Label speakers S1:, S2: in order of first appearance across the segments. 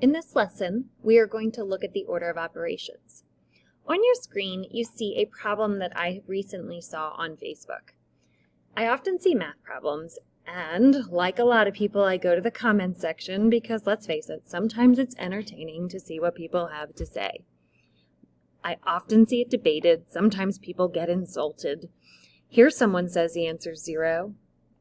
S1: In this lesson, we are going to look at the order of operations. On your screen, you see a problem that I recently saw on Facebook. I often see math problems, and like a lot of people, I go to the comments section because, let's face it, sometimes it's entertaining to see what people have to say. I often see it debated. Sometimes people get insulted. Here someone says the answer is 0.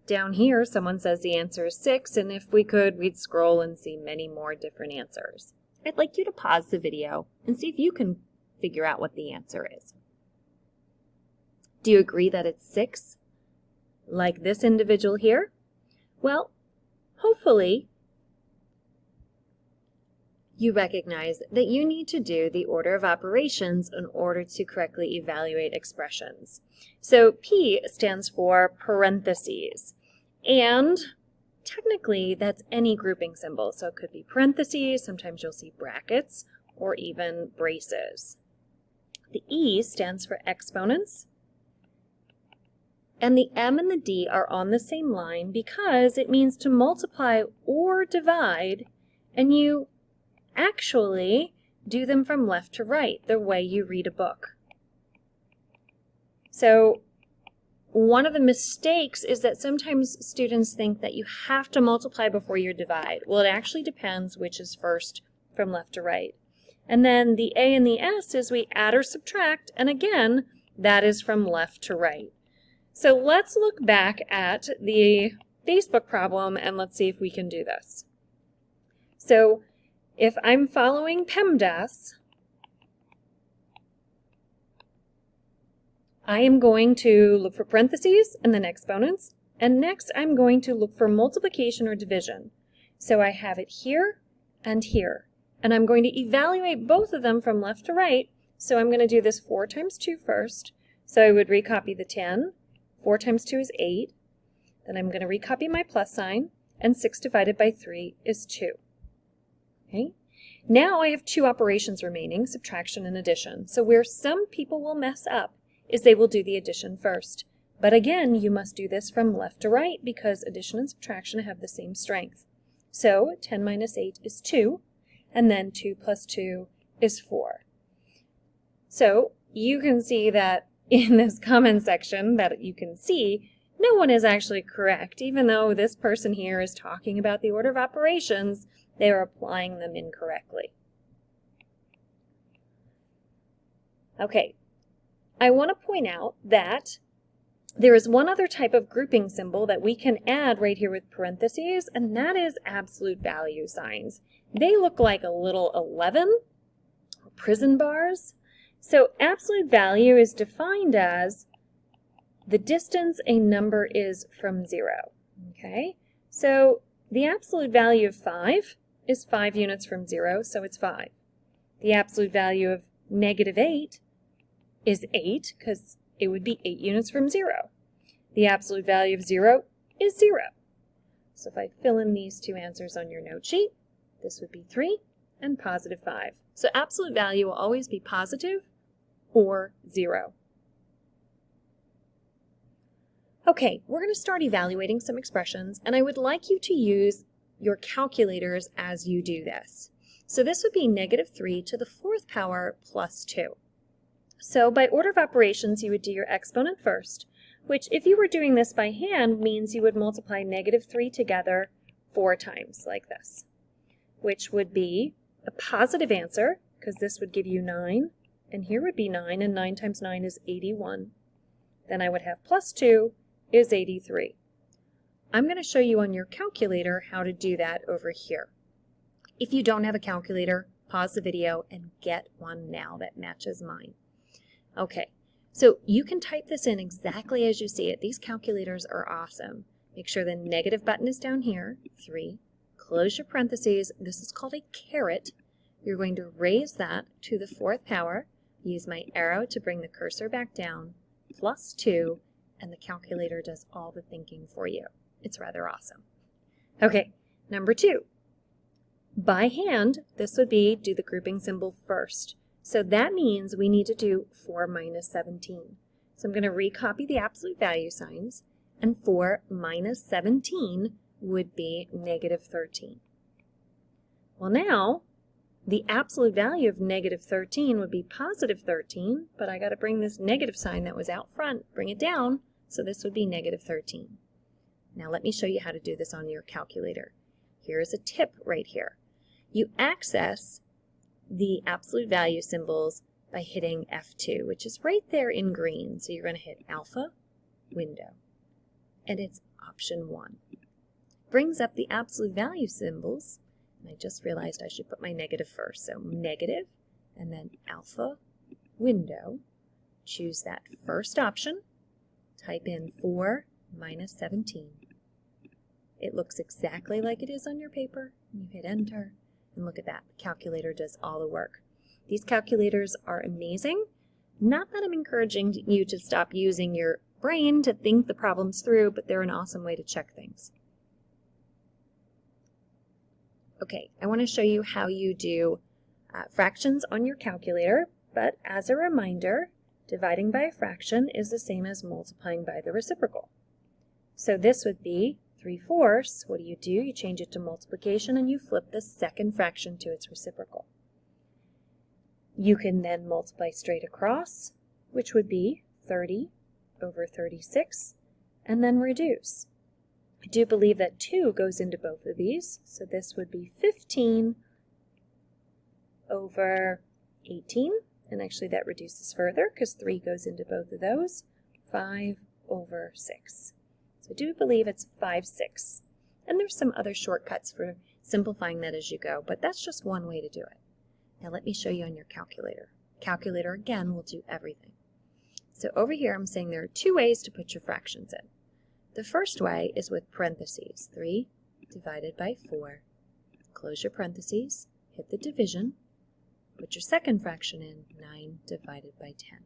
S1: Down here, someone says the answer is 6, and if we could, we'd scroll and see many more different answers. I'd like you to pause the video and see if you can figure out what the answer is. Do you agree that it's 6? Like this individual here? Well, hopefully you recognize that you need to do the order of operations in order to correctly evaluate expressions. So P stands for parentheses, and technically that's any grouping symbol. So it could be parentheses, sometimes you'll see brackets, or even braces. The E stands for exponents, and the M and the D are on the same line because it means to multiply or divide, and you actually do them from left to right, the way you read a book. So one of the mistakes is that sometimes students think that you have to multiply before you divide. Well, it actually depends which is first from left to right. And then the A and the S is we add or subtract, and again, that is from left to right. So let's look back at the Facebook problem and let's see if we can do this. So if I'm following PEMDAS, I am going to look for parentheses and then exponents, and next I'm going to look for multiplication or division. So I have it here and here, and I'm going to evaluate both of them from left to right, so I'm going to do this 4 times 2 first. So I would recopy the 10, 4 times 2 is 8, then I'm going to recopy my plus sign, and 6 divided by 3 is 2. Okay. Now I have 2 operations remaining, subtraction and addition. So where some people will mess up is they will do the addition first. But again, you must do this from left to right because addition and subtraction have the same strength. So 10 minus 8 is 2, and then 2 plus 2 is 4. So you can see that in this comment section that you can see, no one is actually correct. Even though this person here is talking about the order of operations, they are applying them incorrectly. Okay, I want to point out that there is one other type of grouping symbol that we can add right here with parentheses, and that is absolute value signs. They look like a little 11 or prison bars. So absolute value is defined as the distance a number is from 0. Okay, so the absolute value of 5 is 5 units from 0, so it's 5. The absolute value of -8 is 8, because it would be 8 units from 0. The absolute value of 0 is 0. So if I fill in these 2 answers on your note sheet, this would be 3 and positive 5. So absolute value will always be positive or 0. Okay, we're going to start evaluating some expressions, and I would like you to use your calculators as you do this. So this would be -3 to the 4th power plus 2. So by order of operations, you would do your exponent first, which if you were doing this by hand means you would multiply -3 together 4 times like this, which would be a positive answer because this would give you 9, and here would be 9, and 9 times 9 is 81. Then I would have plus 2 is 83. I'm going to show you on your calculator how to do that over here. If you don't have a calculator, pause the video and get one now that matches mine. Okay, so you can type this in exactly as you see it. These calculators are awesome. Make sure the negative button is down here, 3. Close your parentheses. This is called a caret. You're going to raise that to the 4th power. Use my arrow to bring the cursor back down, plus 2, and the calculator does all the thinking for you. It's rather awesome. Okay, number 2. By hand, this would be do the grouping symbol first. So that means we need to do 4 minus 17. So I'm going to recopy the absolute value signs, and 4 minus 17 would be -13. Well, now the absolute value of negative 13 would be positive 13, but I got to bring this negative sign that was out front, bring it down, so this would be negative 13. Now let me show you how to do this on your calculator. Here is a tip right here. You access the absolute value symbols by hitting F2, which is right there in green. So you're going to hit alpha, window, and it's option 1. Brings up the absolute value symbols, and I just realized I should put my negative first. So negative, and then alpha, window, choose that first option, type in 4 minus 17. It looks exactly like it is on your paper. You hit enter, and look at that. The calculator does all the work. These calculators are amazing. Not that I'm encouraging you to stop using your brain to think the problems through, but they're an awesome way to check things. Okay, I want to show you how you do fractions on your calculator, but as a reminder, dividing by a fraction is the same as multiplying by the reciprocal. So this would be 3/4. What do? You change it to multiplication and you flip the second fraction to its reciprocal. You can then multiply straight across, which would be 30 over 36, and then reduce. I do believe that 2 goes into both of these, so this would be 15 over 18, and actually that reduces further because 3 goes into both of those, 5 over 6. So I do believe it's 5/6. And there's some other shortcuts for simplifying that as you go, but that's just one way to do it. Now let me show you on your calculator. Calculator, again, will do everything. So over here I'm saying there are 2 ways to put your fractions in. The first way is with parentheses. 3 divided by 4. Close your parentheses, hit the division, put your second fraction in, 9 divided by 10.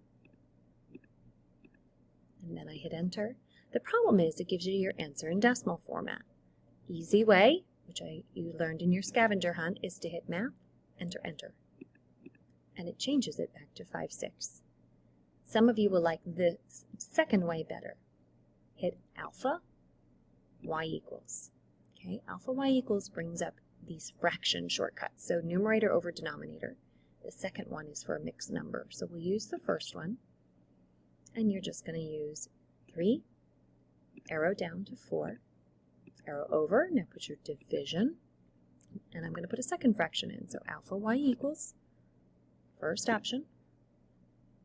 S1: And then I hit enter. The problem is it gives you your answer in decimal format. Easy way, which you learned in your scavenger hunt, is to hit Math, enter, enter. And it changes it back to 5/6. Some of you will like the second way better. Hit alpha, y equals. Okay, alpha y equals brings up these fraction shortcuts. So numerator over denominator. The second one is for a mixed number. So we'll use the first one. And you're just going to use 3, arrow down to 4, arrow over, now put your division, and I'm going to put a second fraction in, so alpha y equals, first option,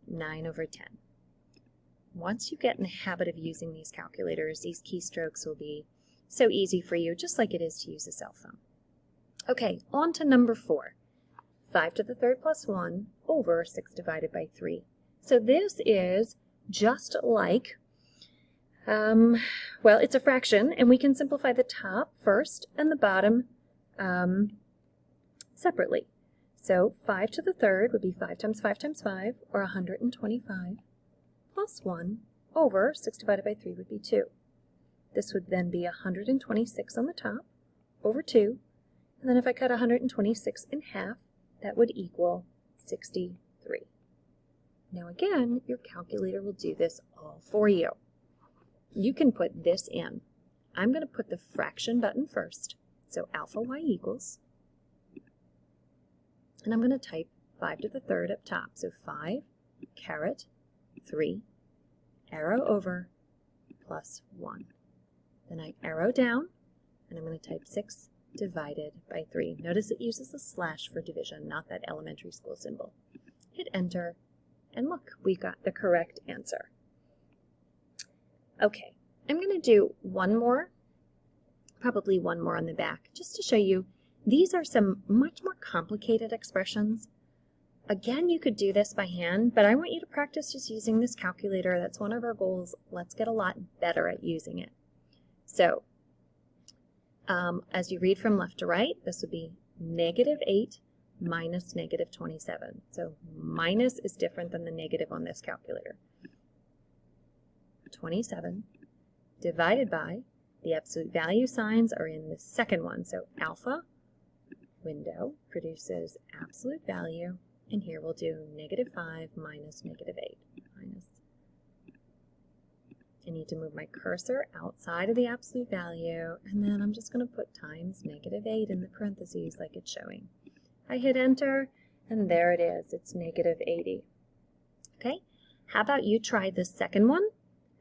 S1: 9 over 10. Once you get in the habit of using these calculators, these keystrokes will be so easy for you, just like it is to use a cell phone. Okay, on to number 4. 5 to the third plus 1 over 6 divided by 3. So this is just like well, it's a fraction, and we can simplify the top first and the bottom separately. So 5 to the third would be 5 times 5 times 5, or 125, plus 1 over 6 divided by 3 would be 2. This would then be 126 on the top, over 2, and then if I cut 126 in half, that would equal 63. Now again, your calculator will do this all for you. You can put this in. I'm going to put the fraction button first, so alpha y equals, and I'm going to type 5 to the third up top, so 5 caret 3, arrow over, plus 1. Then I arrow down, and I'm going to type 6 divided by 3. Notice it uses a slash for division, not that elementary school symbol. Hit enter, and look, we got the correct answer. Okay, I'm going to do one more, probably one more on the back, just to show you these are some much more complicated expressions. Again, you could do this by hand, but I want you to practice just using this calculator. That's one of our goals. Let's get a lot better at using it. So, as you read from left to right, this would be -8 minus -27. So minus is different than the negative on this calculator. 27 divided by, the absolute value signs are in the second one, so alpha, window, produces absolute value, and here we'll do -5 minus -8, minus I need to move my cursor outside of the absolute value, and then I'm just going to put times -8 in the parentheses like it's showing. I hit enter, and there it is. It's -80. Okay, how about you try the second one?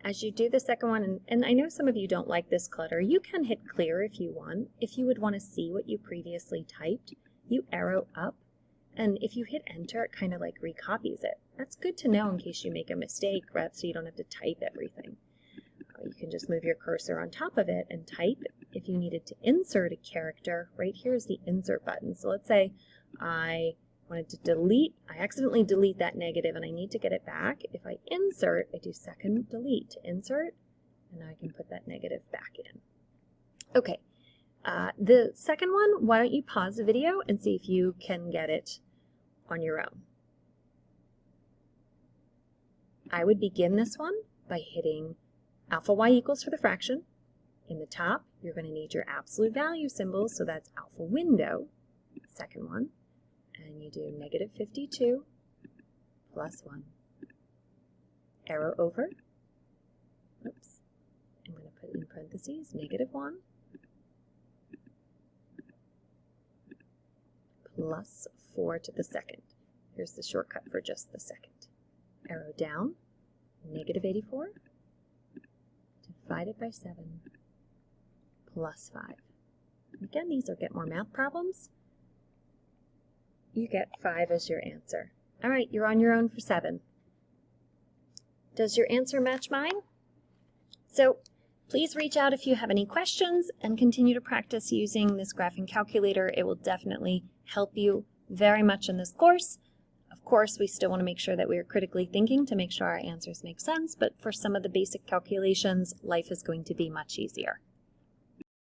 S1: As you do the second one, and I know some of you don't like this clutter, you can hit clear if you want. If you would want to see what you previously typed, you arrow up, and if you hit enter, it kind of like recopies it. That's good to know in case you make a mistake, right? So you don't have to type everything. You can just move your cursor on top of it and type. If you needed to insert a character, right here is the insert button. So let's say I wanted to delete, I accidentally delete that negative and I need to get it back. If I insert, I do second delete to insert, and now I can put that negative back in. Okay, the second one, why don't you pause the video and see if you can get it on your own. I would begin this one by hitting alpha y equals for the fraction. In the top, you're going to need your absolute value symbol, so that's alpha window, second one. And you do -52 plus 1. Arrow over. Oops. I'm going to put in parentheses -1 plus 4 to the second. Here's the shortcut for just the second. Arrow down, -84 divided by 7 plus 5. Again, these are Get More Math problems. You get 5 as your answer. All right, you're on your own for 7. Does your answer match mine? So please reach out if you have any questions and continue to practice using this graphing calculator. It will definitely help you very much in this course. Of course, we still want to make sure that we are critically thinking to make sure our answers make sense, but for some of the basic calculations, life is going to be much easier.